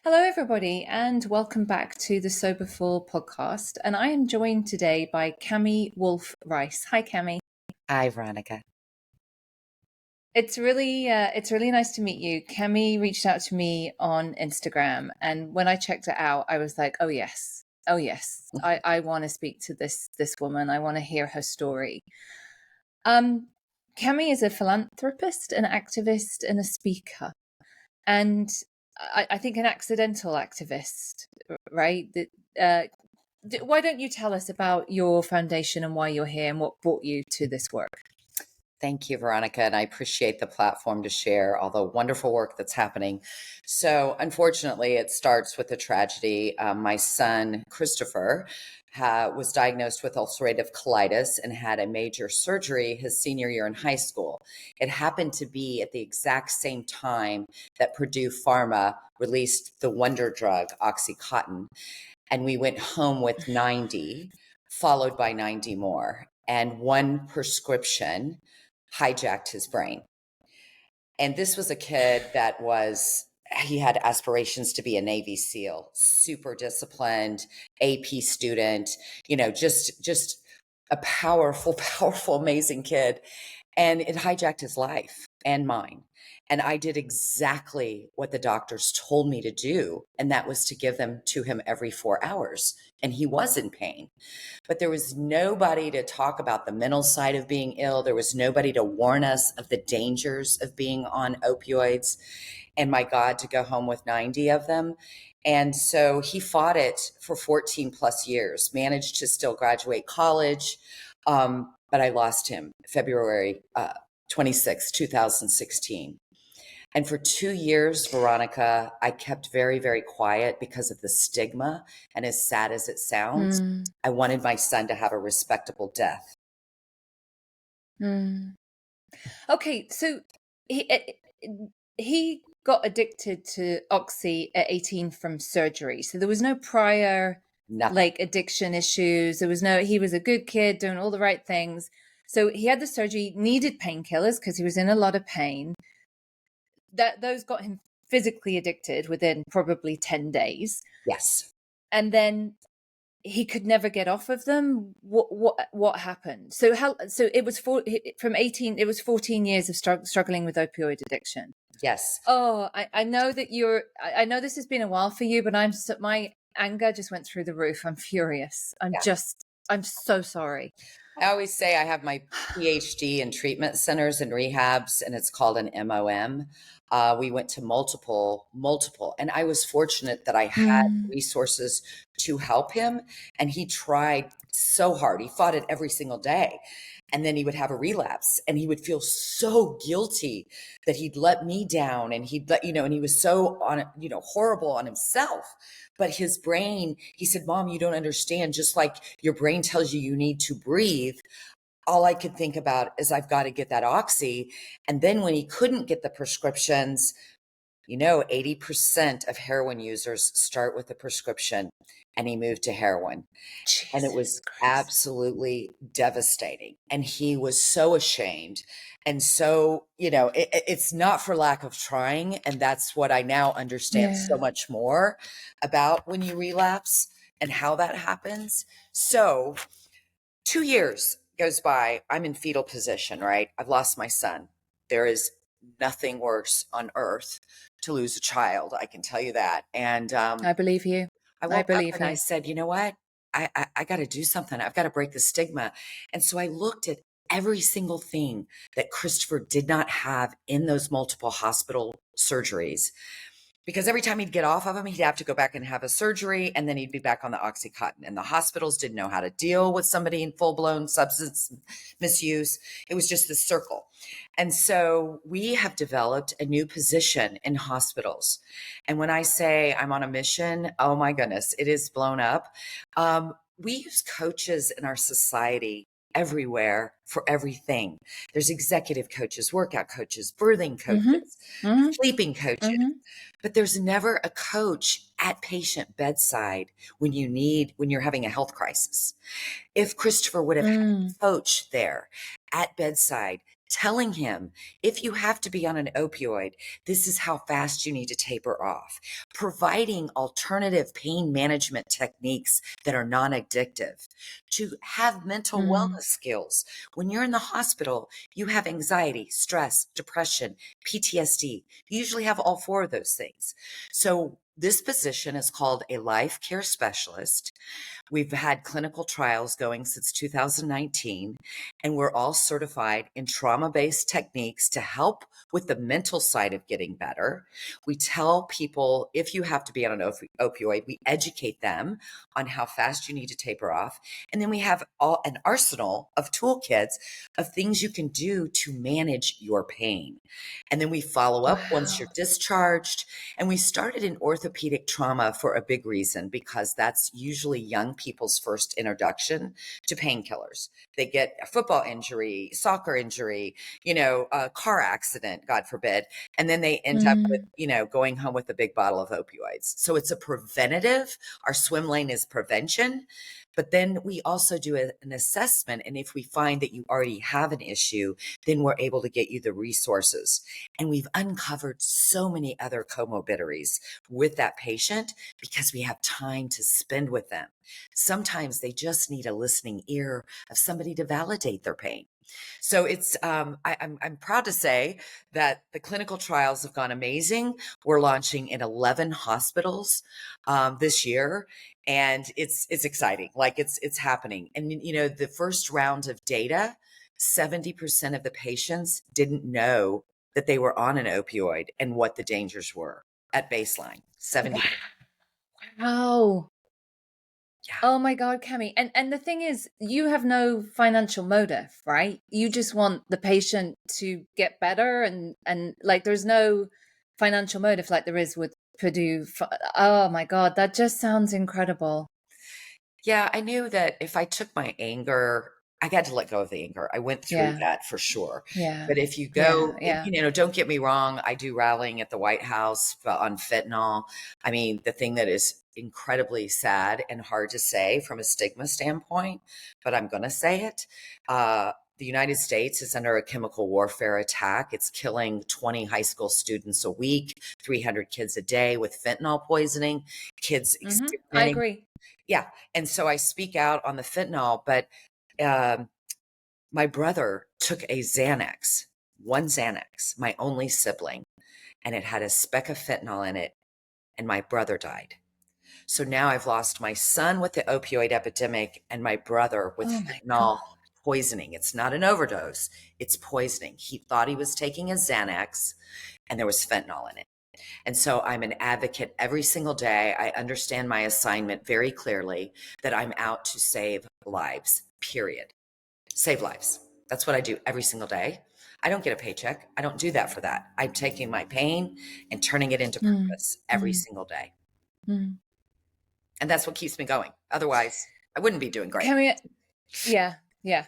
Hello, everybody, and welcome back to the Soberful podcast. And I am joined today by Cammie Wolf Rice. Hi, Cammie. Hi, Veronica. It's really nice to meet you. Cammie reached out to me on Instagram, and when I checked it out, I was like, oh yes, I want to speak to this woman. I want to hear her story. Cammie is a philanthropist, an activist, and a speaker. And I think an accidental activist, right? Why don't you tell us about your foundation and why you're here and what brought you to this work? Thank you, Veronica. And I appreciate the platform to share all the wonderful work that's happening. So, unfortunately, it starts with a tragedy. My son, Christopher, was diagnosed with ulcerative colitis and had a major surgery his senior year in high school. It happened to be at the exact same time that Purdue Pharma released the wonder drug, oxycontin. And we went home with 90, followed by 90 more. And one prescription hijacked his brain. And this was a kid that he had aspirations to be a Navy SEAL, super disciplined, AP student, just a powerful, powerful, amazing kid. And it hijacked his life and mine. And I did exactly what the doctors told me to do. And that was to give them to him every 4 hours. And he was in pain. But there was nobody to talk about the mental side of being ill. There was nobody to warn us of the dangers of being on opioids. And my God, to go home with 90 of them. And so he fought it for 14 plus years, managed to still graduate college. But I lost him February 26, 2016. And for 2 years, Veronica, I kept very, very quiet because of the stigma. And as sad as it sounds, I wanted my son to have a respectable death. Okay, so he got addicted to Oxy at 18 from surgery. So there was no prior Nothing. addiction issues. He was a good kid doing all the right things. So he had the surgery, needed painkillers because he was in a lot of pain. Those got him physically addicted within probably 10 days. Yes. And then he could never get off of them. What happened? So it was from 18, it was 14 years of struggling with opioid addiction. Yes. Oh, I know that I know this has been a while for you, but my anger just went through the roof. I'm furious. I'm so sorry. I always say I have my PhD in treatment centers and rehabs, and it's called an MOM. We went to multiple, and I was fortunate that I had resources to help him. And he tried so hard. He fought it every single day. And then he would have a relapse and he would feel so guilty that he'd let me down and and he was so horrible on himself. But his brain, he said, Mom, you don't understand. Just like your brain tells you need to breathe, all I could think about is I've got to get that oxy. And then when he couldn't get the prescriptions, 80% of heroin users start with a prescription, and he moved to heroin. And it was absolutely devastating. And he was so ashamed. And so, it's not for lack of trying. And that's what I now understand so much more about when you relapse and how that happens. So 2 years goes by. I'm in fetal position, right? I've lost my son. There is nothing worse on earth to lose a child. I can tell you that. And I believe you. I woke up and I said, you know what? I got to do something. I've got to break the stigma. And so I looked at every single thing that Christopher did not have in those multiple hospital surgeries. Because every time he'd get off of them, he'd have to go back and have a surgery, and then he'd be back on the oxycontin. And the hospitals didn't know how to deal with somebody in full-blown substance misuse. It was just this circle. And so we have developed a new position in hospitals. And when I say I'm on a mission, oh my goodness, it is blown up. We use coaches in our society everywhere for everything. There's executive coaches, workout coaches, birthing coaches, sleeping coaches. But there's never a coach at patient bedside when you're having a health crisis. If Christopher would have had a coach there at bedside telling him, if you have to be on an opioid, this is how fast you need to taper off, providing alternative pain management techniques that are non-addictive, to have mental Mm. wellness skills. When you're in the hospital, you have anxiety, stress, depression, PTSD. You usually have all four of those things. So this position is called a life care specialist. We've had clinical trials going since 2019, and we're all certified in trauma-based techniques to help with the mental side of getting better. We tell people, if you have to be on an opioid, we educate them on how fast you need to taper off. And then we have an arsenal of toolkits of things you can do to manage your pain. And then we follow up once you're Wow. discharged. And we started in orthopedic trauma for a big reason, because that's usually young people's first introduction to painkillers. They get a football injury, soccer injury, a car accident, God forbid, and then they end up with, Mm. going home with a big bottle of opioids. So it's a preventative. Our swim lane is prevention. But then we also do an assessment. And if we find that you already have an issue, then we're able to get you the resources. And we've uncovered so many other comorbidities with that patient because we have time to spend with them. Sometimes they just need a listening ear of somebody to validate their pain. So it's I'm proud to say that the clinical trials have gone amazing. We're launching in 11 hospitals this year, and it's exciting. Like it's happening. And the first round of data, 70% of the patients didn't know that they were on an opioid and what the dangers were at baseline. 70. Wow. Yeah. Oh my God, Cammie. And the thing is, you have no financial motive, right? You just want the patient to get better, and like there's no financial motive like there is with Purdue. Oh my God, that just sounds incredible. Yeah, I knew that if I took my anger, I got to let go of the anger. I went through Yeah, that for sure. yeah, But if you yeah, go, yeah. don't get me wrong, I do rallying at the White House on fentanyl. I mean, the thing that is incredibly sad and hard to say from a stigma standpoint, but I'm going to say it. The United States is under a chemical warfare attack. It's killing 20 high school students a week, 300 kids a day with fentanyl poisoning, kids I experimenting. agree. Yeah. And so I speak out on the fentanyl, but um, my brother took a Xanax, one Xanax, my only sibling, and it had a speck of fentanyl in it, and my brother died. So now I've lost my son with the opioid epidemic and my brother with Oh my fentanyl God. poisoning. It's not an overdose, it's poisoning. He thought he was taking a Xanax, and there was fentanyl in it. And so I'm an advocate every single day. I understand my assignment very clearly, that I'm out to save lives, period. Save lives. That's what I do every single day. I don't get a paycheck. I don't do that for that. I'm taking my pain and turning it into Mm, purpose every mm, single day. mm. And that's what keeps me going. Otherwise, I wouldn't be doing great. Cammie, yeah, yeah.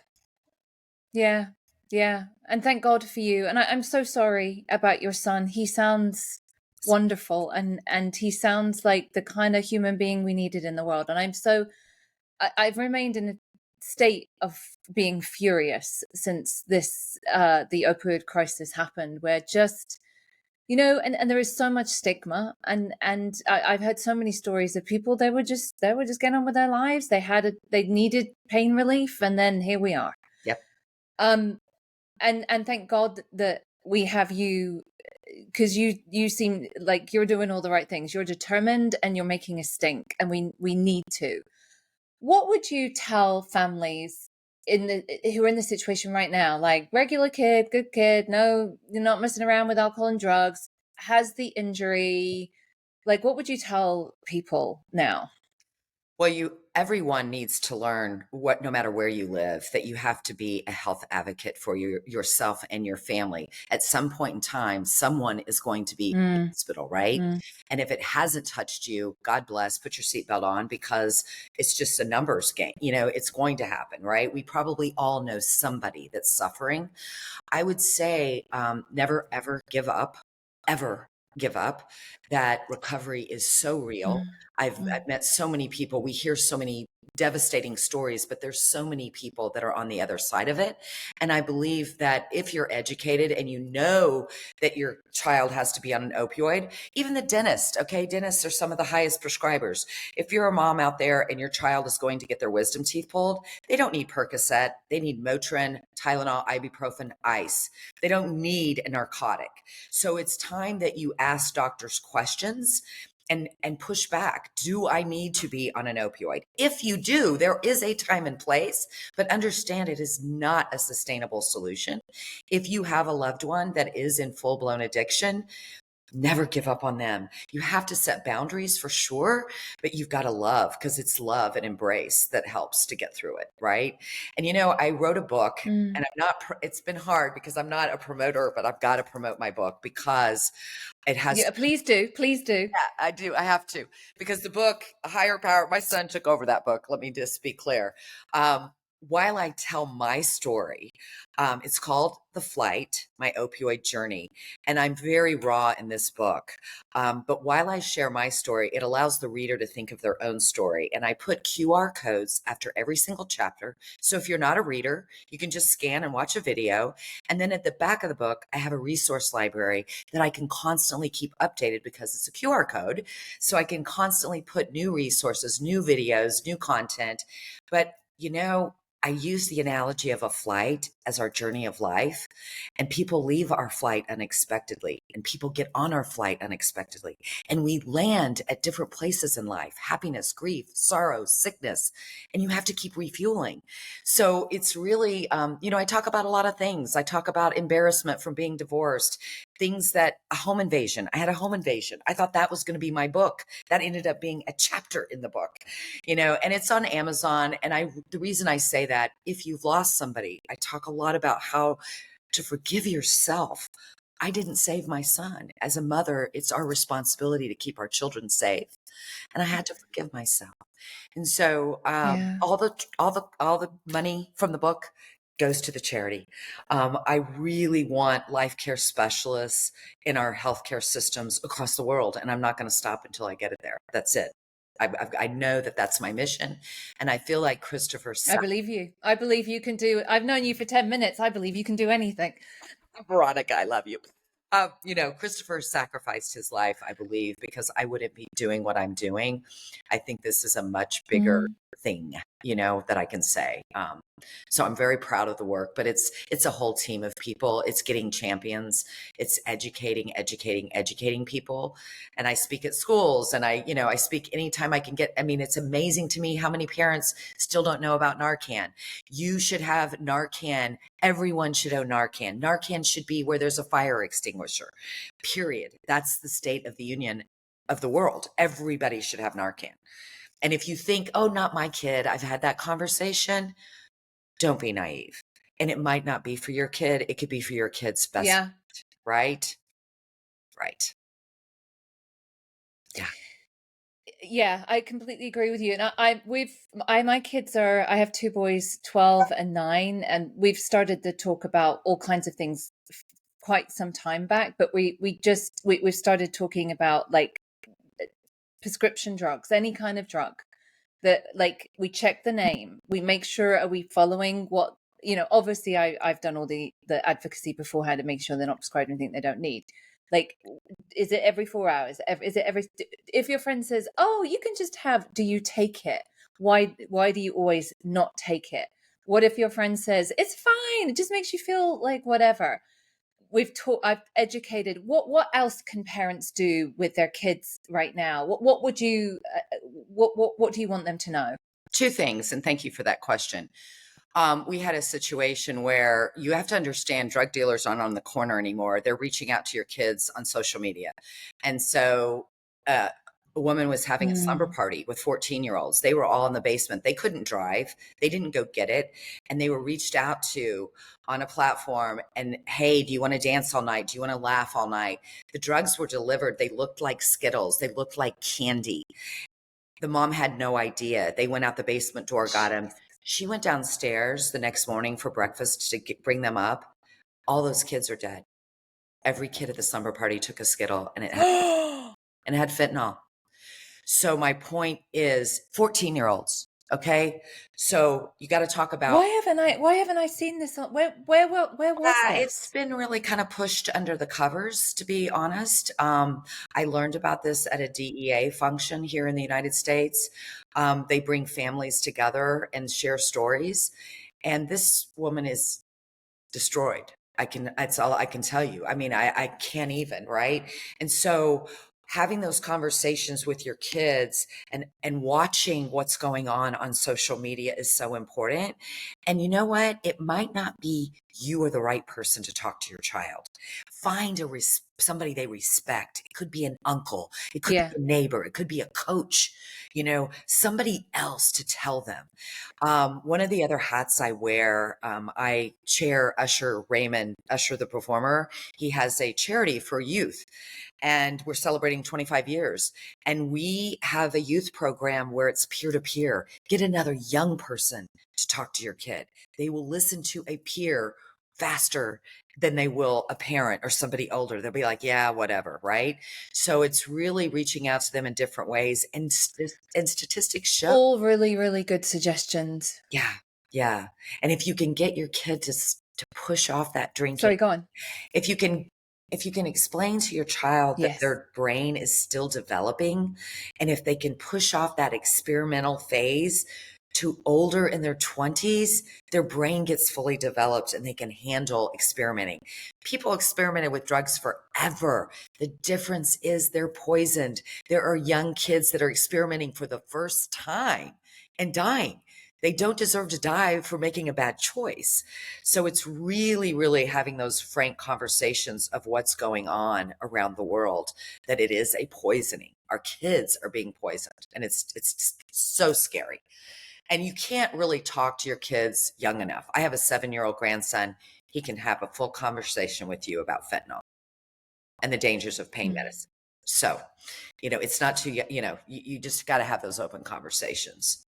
Yeah, yeah. And thank God for you. And I'm so sorry about your son. He sounds wonderful, and he sounds like the kind of human being we needed in the world. And I've remained in a state of being furious since the opioid crisis happened, where just and there is so much stigma, and I've heard so many stories of people, they were just getting on with their lives. They needed pain relief, and then here we are. Yep. Um, and thank God that we have you, because you seem like you're doing all the right things. You're determined and you're making a stink, and we need to. What would you tell families who are in the situation right now, like regular kid, good kid, no, you're not messing around with alcohol and drugs, has the injury, like what would you tell people now? Well, everyone needs to learn, no matter where you live, that you have to be a health advocate for yourself and your family. At some point in time, someone is going to be in the Mm, hospital, right? mm, And if it hasn't touched you, God bless, put your seatbelt on, because it's just a numbers game. It's going to happen, right? We probably all know somebody that's suffering. I would say, never, ever give up, ever give up. That recovery is so real. mm, I've mm, met so many people. We hear so many devastating stories, but there's so many people that are on the other side of it. And I believe that if you're educated and you know that your child has to be on an opioid, even the dentist, okay, dentists are some of the highest prescribers. If you're a mom out there and your child is going to get their wisdom teeth pulled, they don't need Percocet. They need Motrin, Tylenol, ibuprofen, ice. They don't need a narcotic. So it's time that you ask doctors questions and push back. Do I need to be on an opioid? If you do, there is a time and place, but understand it is not a sustainable solution. If you have a loved one that is in full-blown addiction, never give up on them. You have to set boundaries for sure, but you've got to love, because it's love and embrace that helps to get through it, right? And I wrote a book, and I'm not, it's been hard because I'm not a promoter, but I've got to promote my book because it has. Yeah, please do. Please do. Yeah, I do. I have to, because the book, A Higher Power, my son took over that book. Let me just be clear. While I tell my story, it's called The Flight, My Opioid Journey. And I'm very raw in this book. But while I share my story, it allows the reader to think of their own story. And I put QR codes after every single chapter. So if you're not a reader, you can just scan and watch a video. And then at the back of the book, I have a resource library that I can constantly keep updated because it's a QR code. So I can constantly put new resources, new videos, new content. But I use the analogy of a flight as our journey of life, and people leave our flight unexpectedly, and people get on our flight unexpectedly, and we land at different places in life: happiness, grief, sorrow, sickness, and you have to keep refueling. So it's really, I talk about a lot of things. I talk about embarrassment from being divorced, things that a home invasion. I had a home invasion. I thought that was going to be my book. That ended up being a chapter in the book, and it's on Amazon. And the reason I say that, if you've lost somebody, I talk a lot about how to forgive yourself. I didn't save my son. As a mother, it's our responsibility to keep our children safe. And I had to forgive myself. And so Yeah. all the money from the book goes to the charity. I really want life care specialists in our healthcare systems across the world, and I'm not going to stop until I get it there. That's it. I know that that's my mission, and I feel like Christopher. I believe you. I believe you can do. I've known you for 10 minutes. I believe you can do anything. Veronica, I love you. Christopher sacrificed his life, I believe, because I wouldn't be doing what I'm doing. I think this is a much bigger thing, that I can say. So I'm very proud of the work, but it's a whole team of people. It's getting champions. It's educating people. And I speak at schools, and I speak anytime I can get. I mean, it's amazing to me how many parents still don't know about Narcan. You should have Narcan. Everyone should own Narcan. Narcan should be where there's a fire extinguisher, period. That's the state of the union of the world. Everybody should have Narcan. And if you think, oh, not my kid, I've had that conversation, don't be naive. And it might not be for your kid. It could be for your kid's best. Yeah. Right? Right. Yeah. Yeah, I completely agree with you. And my kids I have two boys, 12 and 9, and we've started to talk about all kinds of things quite some time back, but we've started talking about like prescription drugs, any kind of drug that, like, we check the name, we make sure, are we following what, obviously I've done all the advocacy beforehand to make sure they're not prescribed anything they don't need. Like, is it every 4 hours? Is it every, if your friend says, oh, you can just have, do you take it? Why do you always not take it? What if your friend says, it's fine, it just makes you feel like whatever? I've educated. What else can parents do with their kids right now? What would you what do you want them to know? Two things, and thank you for that question. We had a situation where you have to understand drug dealers aren't on the corner anymore. They're reaching out to your kids on social media. And so a woman was having a slumber party with 14-year-olds. They were all in the basement. They couldn't drive. They didn't go get it. And they were reached out to on a platform. And, hey, do you want to dance all night? Do you want to laugh all night? The drugs were delivered. They looked like Skittles. They looked like candy. The mom had no idea. They went out the basement door, got them. She went downstairs the next morning for breakfast to bring them up. All those kids are dead. Every kid at the slumber party took a Skittle, and it had fentanyl. So my point is 14-year-olds, Okay. So you got to talk about, why haven't I seen this on where was it's this? been really kind of pushed under the covers, to be honest. I learned about this at a DEA function here in the United States. They bring families together and share stories. And this woman is destroyed. That's all I can tell you. I mean, I can't even, right? And so having those conversations with your kids and watching what's going on social media is so important. And you know what? It might not be you are the right person to talk to your child. Find somebody they respect. It could be an uncle. It could Yeah. be a neighbor. It could be a coach, somebody else to tell them. One of the other hats I wear, I chair Usher the performer. He has a charity for youth, and we're celebrating 25 years. And we have a youth program where it's peer to peer. Get another young person to talk to your kid. They will listen to a peer faster than they will a parent or somebody older. They'll be like, yeah, whatever, right? So it's really reaching out to them in different ways. And statistics show. All really, really good suggestions. Yeah, yeah. And if you can get your kid to push off that drinking, Sorry, go on. if you can if you can explain to your child that Yes. their brain is still developing, and if they can push off that experimental phase to older in their 20s, their brain gets fully developed and they can handle experimenting. People experimented with drugs forever. The difference is they're poisoned. There are young kids that are experimenting for the first time and dying. They don't deserve to die for making a bad choice. So it's really, really having those frank conversations of what's going on around the world, that it is a poisoning. Our kids are being poisoned, and it's so scary. And you can't really talk to your kids young enough. I have a 7-year-old grandson. He can have a full conversation with you about fentanyl and the dangers of pain medicine. So, it's not too, you just got to have those open conversations.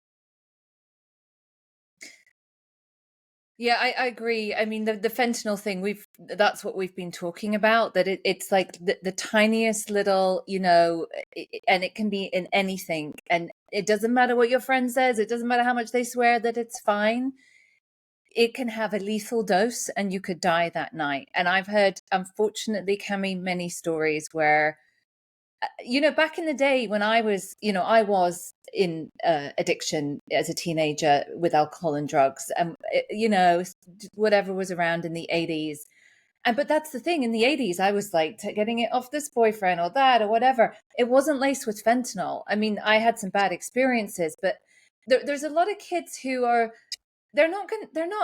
Yeah, I agree. I mean, the fentanyl thing, that's what we've been talking about, that it's like the tiniest little, and it can be in anything. And it doesn't matter what your friend says. It doesn't matter how much they swear that it's fine. It can have a lethal dose and you could die that night. And I've heard, unfortunately, Cammie, many stories where back in the day when I was in addiction as a teenager with alcohol and drugs, and whatever was around in the 80s. But that's the thing, in the 80s I was like getting it off this boyfriend or that or whatever. It wasn't laced with fentanyl. I mean, I had some bad experiences, but there's a lot of kids who are, they're not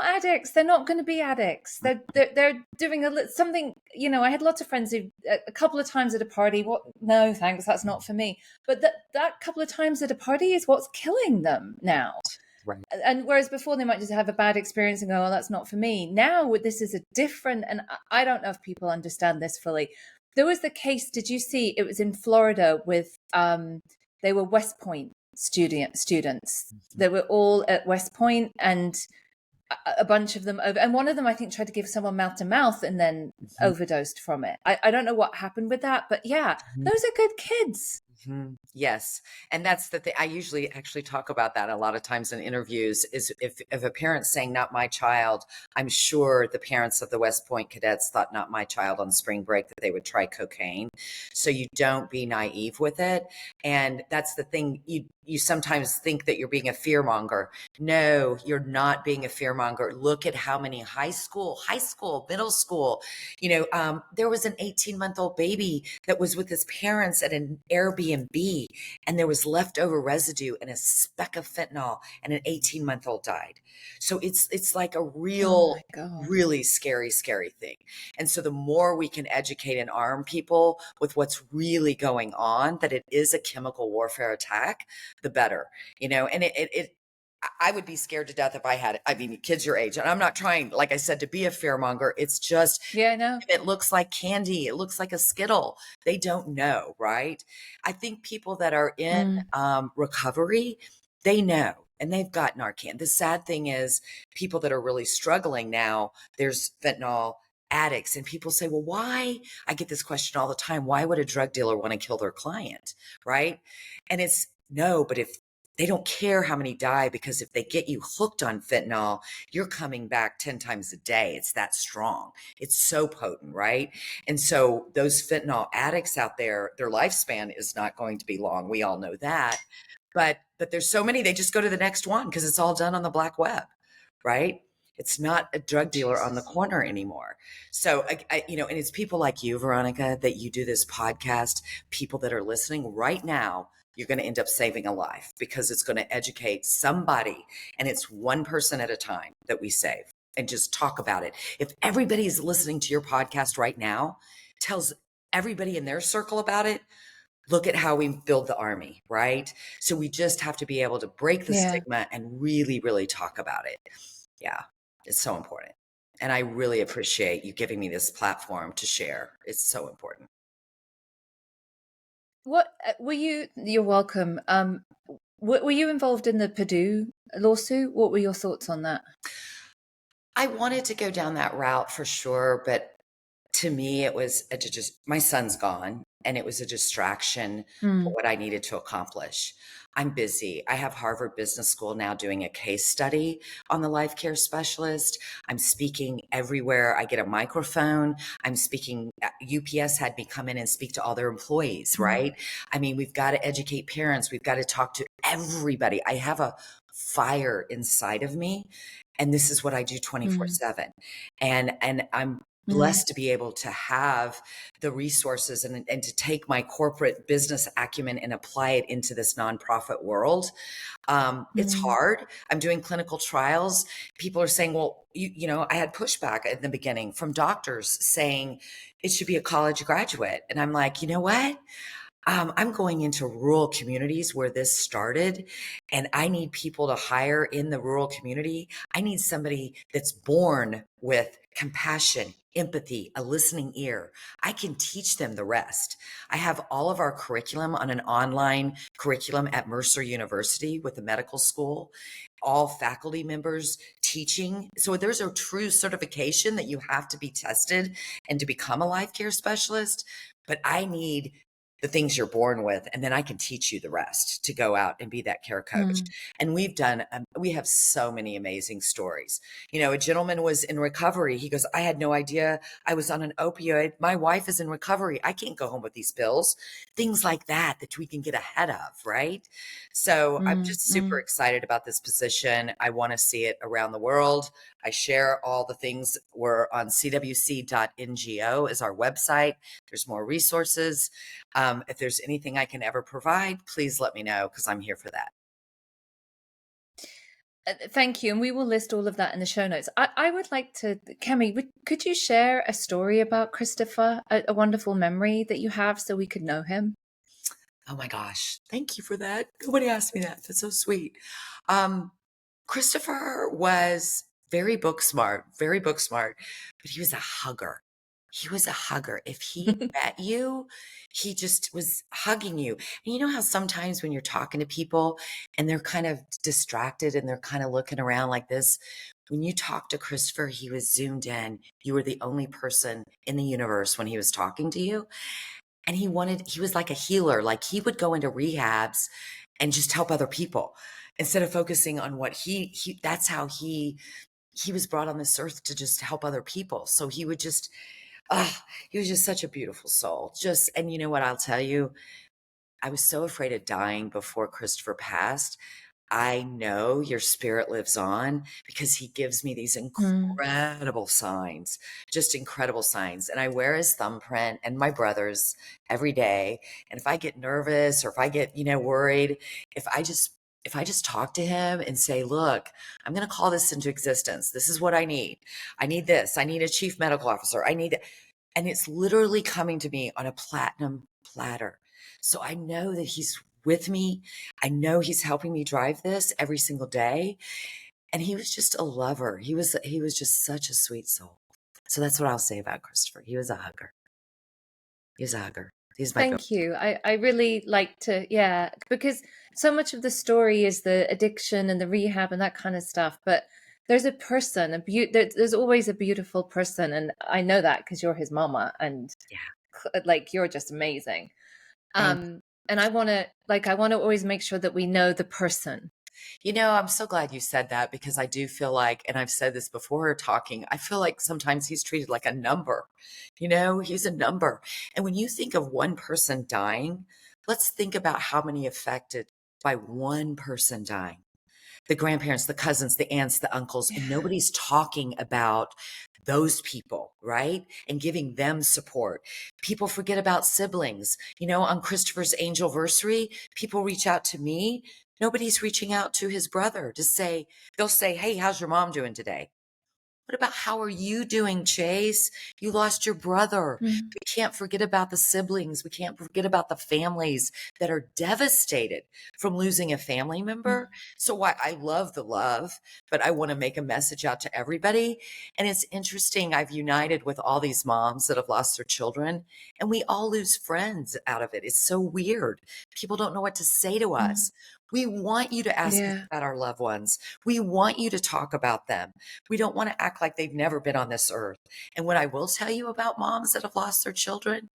addicts. They're not going to be addicts. They're doing something. I had lots of friends who a couple of times at a party. What? No, thanks. That's not for me. But that couple of times at a party is what's killing them now. Right. And whereas before they might just have a bad experience and go, "Oh, that's not for me." Now this is a different. And I don't know if people understand this fully. There was the case. Did you see? It was in Florida with they were West Point students. They were all at West Point, and a bunch of them over, and one of them I think tried to give someone mouth to mouth and then overdosed from it. I don't know what happened with that, but yeah, those are good kids. Yes. And that's the thing. I usually actually talk about that a lot of times in interviews, is if a parent's saying not my child, I'm sure the parents of the West Point cadets thought not my child on spring break that they would try cocaine. So you don't be naive with it. And that's the thing. You sometimes think that you're being a fear monger. No, you're not being a fear monger. Look at how many high school, middle school, there was an 18-month-old baby that was with his parents at an Airbnb, and there was leftover residue and a speck of fentanyl, and an 18-month-old died. So it's like a real, really scary, scary thing. And so the more we can educate and arm people with what's really going on, that it is a chemical warfare attack, the better, and I would be scared to death if I had it. I mean, kids your age, and I'm not trying, like I said, to be a fearmonger. It's just, yeah, I know. it looks like candy. It looks like a Skittle. They don't know, right? I think people that are in recovery, they know, and they've got Narcan. The sad thing is, people that are really struggling now, there's fentanyl addicts, and people say, well, why? I get this question all the time. Why would a drug dealer want to kill their client? Right? And it's no, but if They don't care how many die, because if they get you hooked on fentanyl, you're coming back 10 times a day. It's that strong. It's so potent, right? And so those fentanyl addicts out there, their lifespan is not going to be long. We all know that. But there's so many, they just go to the next one because it's all done on the black web, right? It's not a drug dealer on the Jesus. corner anymore. So, and it's people like you, Veronica, that you do this podcast, people that are listening right now. You're going to end up saving a life because it's going to educate somebody, and it's one person at a time that we save, and just talk about it. If everybody's listening to your podcast right now, tells everybody in their circle about it, look at how we build the army, right? So we just have to be able to break the Yeah. stigma and really, really talk about it. Yeah, it's so important. And I really appreciate you giving me this platform to share. It's so important. What were you? You're welcome. Were you involved in the Purdue lawsuit? What were your thoughts on that? I wanted to go down that route for sure, but to me, it was just my son's gone, and it was a distraction for Mm. what I needed to accomplish. I'm busy. I have Harvard Business School now doing a case study on the life care specialist. I'm speaking everywhere. I get a microphone. I'm speaking. UPS had me come in and speak to all their employees, Mm. right? I mean, we've got to educate parents. We've got to talk to everybody. I have a fire inside of me, and this is what I do Mm. 24/7. And I'm Mm. blessed to be able to have the resources, and to take my corporate business acumen and apply it into this nonprofit world. It's Mm. hard. I'm doing clinical trials. People are saying, well, I had pushback at the beginning from doctors saying it should be a college graduate. And I'm like, you know what? I'm going into rural communities where this started, and I need people to hire in the rural community. I need somebody that's born with compassion, empathy, a listening ear. I can teach them the rest. I have all of our curriculum on an online curriculum at Mercer University with the medical school, all faculty members teaching. So there's a true certification that you have to be tested and to become a life care specialist. But I need the things you're born with, and then I can teach you the rest to go out and be that care coach. Mm. And we have so many amazing stories. A gentleman was in recovery. He goes, I had no idea I was on an opioid. My wife is in recovery. I can't go home with these pills. Things like that we can get ahead of, right? So I'm Mm. just super Mm. excited about this position. I want to see it around the world. I share all the things. We're on cwc.ngo is our website. There's more resources. If there's anything I can ever provide, please let me know, because I'm here for that. Thank you, and we will list all of that in the show notes. I would like to, Cammie, could you share a story about Christopher, a wonderful memory that you have, so we could know him? Oh my gosh. Thank you for that. Nobody asked me that. That's so sweet. Christopher was very book smart, but he was a hugger. He was a hugger. If he met you, he just was hugging you. And you know how sometimes when you're talking to people and they're kind of distracted and they're kind of looking around like this, when you talk to Christopher, he was zoomed in. You were the only person in the universe when he was talking to you. And he was like a healer. Like, he would go into rehabs and just help other people instead of focusing on what that's how he was brought on this earth, to just help other people. So he would just, he was just such a beautiful soul. And you know what, I'll tell you, I was so afraid of dying before Christopher passed. I know your spirit lives on, because he gives me these Mm. incredible signs, just incredible signs. And I wear his thumbprint and my brother's every day. And if I get nervous, or if I get, worried, if I just talk to him and say, look, I'm going to call this into existence. This is what I need. I need this. I need a chief medical officer. And it's literally coming to me on a platinum platter. So I know that he's with me. I know he's helping me drive this every single day. And he was just a lover. He was just such a sweet soul. So that's what I'll say about Christopher. He was a hugger. He was a hugger. He's my go. Thank you. I really like to, yeah, because so much of the story is the addiction and the rehab and that kind of stuff. But there's a person, there's always a beautiful person. And I know that because you're his mama, and Yeah. like, you're just amazing. Thank Um, And I want to always make sure that we know the person. I'm so glad you said that because I do feel like, and I've said this before talking, I feel like sometimes he's treated like a number. He's a number. And when you think of one person dying, let's think about how many affected by one person dying. The grandparents, the cousins, the aunts, the uncles, and nobody's talking about those people, right? And giving them support. People forget about siblings. On Christopher's angelversary, people reach out to me. Nobody's reaching out to his brother to say, they'll say, hey, how's your mom doing today? What about how are you doing, Chase? You lost your brother. Mm, We can't forget about the siblings. We can't forget about the families that are devastated from losing a family member. mm, So why I love the love, but I want to make a message out to everybody. And it's interesting. I've united with all these moms that have lost their children, and we all lose friends out of it. It's so weird. People don't know what to say to mm. us. We want you to ask us Yeah. about our loved ones. We want you to talk about them. We don't want to act like they've never been on this earth. And what I will tell you about moms that have lost their children,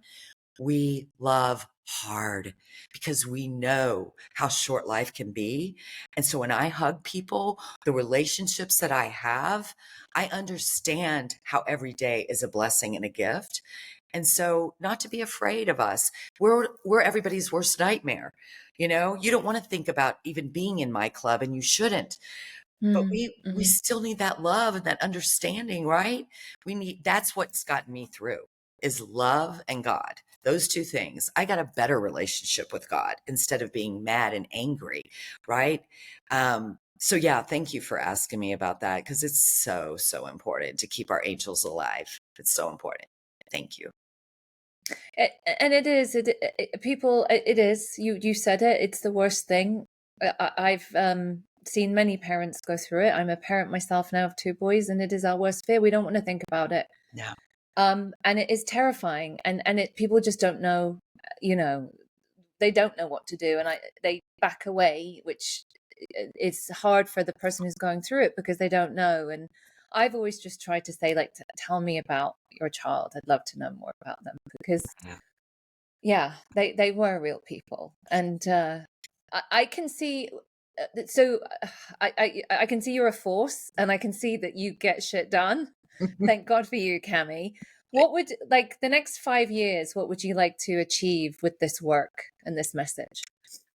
we love hard because we know how short life can be. And so when I hug people, the relationships that I have, I understand how every day is a blessing and a gift. And so not to be afraid of us. We're everybody's worst nightmare. You don't want to think about even being in my club, and you shouldn't. But Mm, we mhm. still need that love and that understanding, right? That's what's gotten me through is love and God. Those two things. I got a better relationship with God instead of being mad and angry, right? So yeah, thank you for asking me about that because it's so, so important to keep our angels alive. It's so important. Thank you. And it is people. It is you said it. It's the worst thing. I've seen many parents go through it. I'm a parent myself now of two boys, and it is our worst fear. We don't want to think about it. Yeah. And it is terrifying, and people just don't know. You know, they don't know what to do, and they back away, which is hard for the person who's going through it because they don't know. And I've always just tried to say, like, tell me about your child. I'd love to know more about them because Yeah. yeah, they were real people, and I can see. So I can see you're a force, and I can see that you get shit done. Thank God for you, Cammie. What would like the next 5 years? What would you like to achieve with this work and this message?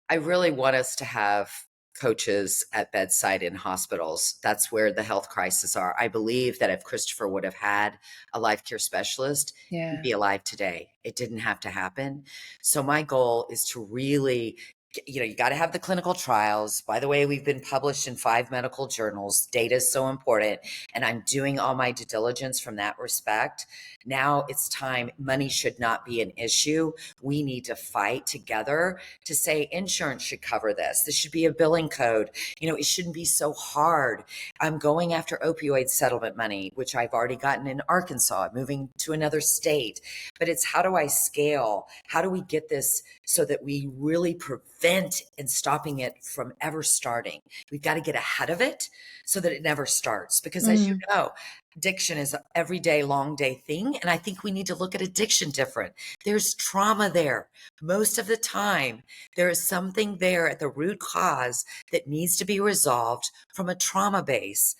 I really want us to have coaches at bedside in hospitals. That's where the health crises are. I believe that if Christopher would have had a life care specialist, he'd Yeah, be alive today. It didn't have to happen. So my goal is to really you got to have the clinical trials. By the way, we've been published in 5 medical journals. Data is so important, and I'm doing all my due diligence from that respect. Now it's time. Money should not be an issue. We need to fight together to say insurance should cover this. This should be a billing code. It shouldn't be so hard. I'm going after opioid settlement money, which I've already gotten in Arkansas, moving to another state. But it's how do I scale? How do we get this so that we really prevent and stopping it from ever starting? We've got to get ahead of it so that it never starts. Because as you mm, know, addiction is an everyday, long day thing. And I think we need to look at addiction different. There's trauma there. Most of the time, there is something there at the root cause that needs to be resolved from a trauma base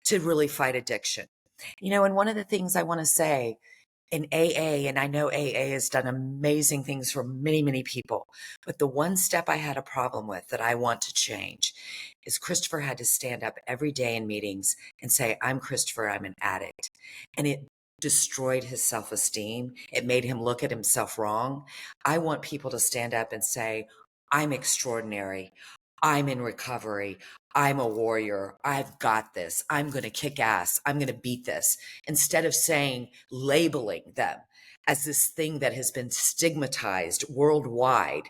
to really fight addiction. And one of the things I want to say in AA, and I know AA has done amazing things for many, many people, but the one step I had a problem with that I want to change is Christopher had to stand up every day in meetings and say, I'm Christopher, I'm an addict. And it destroyed his self-esteem. It made him look at himself wrong. I want people to stand up and say, I'm extraordinary. I'm in recovery. I'm a warrior. I've got this. I'm going to kick ass. I'm going to beat this. Instead of saying, labeling them as this thing that has been stigmatized worldwide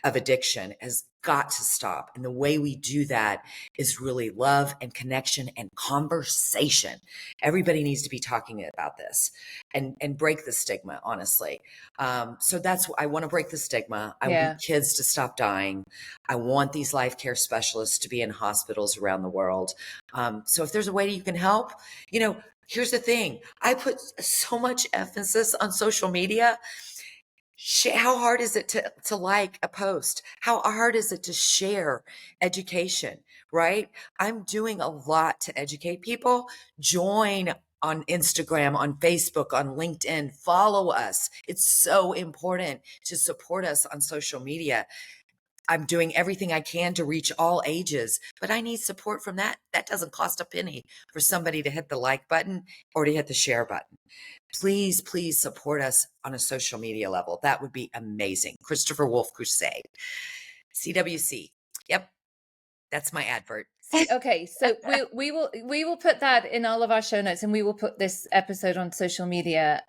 of addiction has got to stop. And the way we do that is really love and connection and conversation. Everybody needs to be talking about this and break the stigma, honestly. So I want to break the stigma. I want yeah, kids to stop dying. I want these life care specialists to be in hospitals around the world. So if there's a way you can help, here's the thing. I put so much emphasis on social media. How hard is it to like a post? How hard is it to share education, right? I'm doing a lot to educate people. Join on Instagram, on Facebook, on LinkedIn. Follow us. It's so important to support us on social media. I'm doing everything I can to reach all ages, but I need support from that. That doesn't cost a penny for somebody to hit the like button or to hit the share button. Please, please support us on a social media level. That would be amazing. Christopher Wolf Crusade, CWC. Yep, that's my advert. See, okay, so we will put that in all of our show notes, and we will put this episode on social media.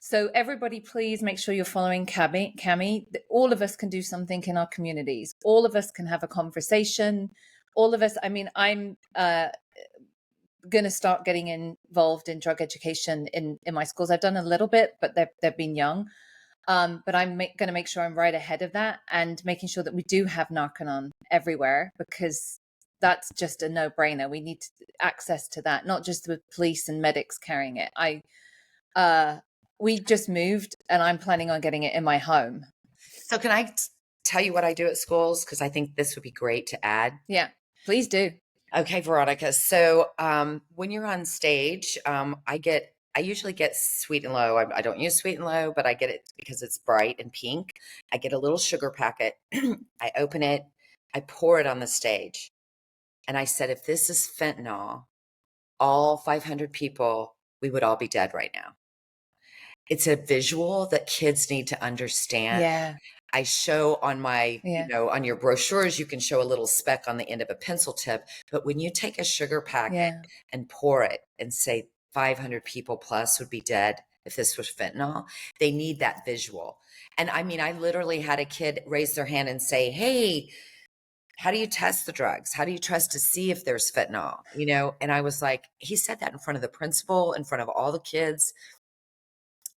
So everybody, please make sure you're following Cammie. All of us can do something in our communities. All of us can have a conversation. All of us. I mean, I'm going to start getting involved in drug education in my schools. I've done a little bit, but they've been young. But I'm going to make sure I'm right ahead of that and making sure that we do have Narcanon everywhere, because that's just a no-brainer. We need access to that, not just the police and medics carrying it. We just moved, and I'm planning on getting it in my home. So can I tell you what I do at schools? Because I think this would be great to add. Yeah, please do. Okay, Veronica. So when you're on stage, I usually get Sweet and Low. I don't use Sweet and Low, but I get it because it's bright and pink. I get a little sugar packet. I open it. I pour it on the stage. And I said, if this is fentanyl, all 500 people, we would all be dead right now. It's a visual that kids need to understand. Yeah. I show on my, on your brochures, you can show a little speck on the end of a pencil tip. But when you take a sugar packet and pour it and say 500 people plus would be dead if this was fentanyl, they need that visual. And I mean, I literally had a kid raise their hand and say, hey, how do you test the drugs? How do you trust to see if there's fentanyl? And I was like, he said that in front of the principal, in front of all the kids.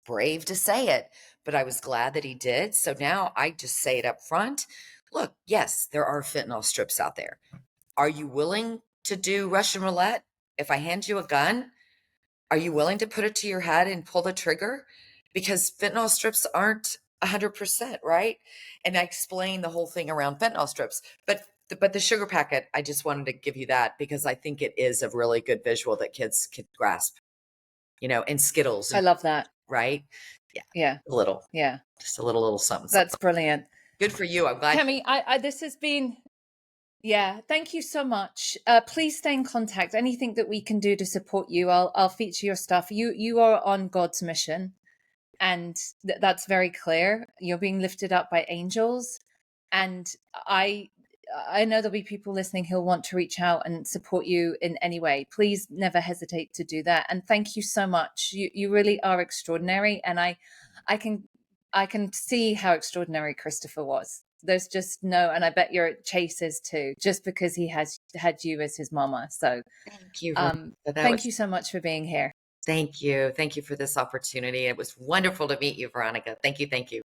Brave to say it, but I was glad that he did. So now I just say it up front. Look, yes, there are fentanyl strips out there. Are you willing to do Russian roulette? If I hand you a gun, are you willing to put it to your head and pull the trigger? Because fentanyl strips aren't 100%, right? And I explained the whole thing around fentanyl strips. But the sugar packet, I just wanted to give you that because I think it is a really good visual that kids could grasp, and Skittles. I love that. Right? Yeah. A little. Yeah. Just a little something. That's brilliant. Good for you. I'm glad. Cammie, this has been, thank you so much. Please stay in contact. Anything that we can do to support you, I'll feature your stuff. You are on God's mission, and that's very clear. You're being lifted up by angels, and I know there'll be people listening who'll want to reach out and support you in any way. Please never hesitate to do that. And thank you so much. You really are extraordinary. And I can see how extraordinary Christopher was. There's just and I bet your Chase is too, just because he has had you as his mama. So thank you. Thank you so much for being here. Thank you. Thank you for this opportunity. It was wonderful to meet you, Veronica. Thank you. Thank you.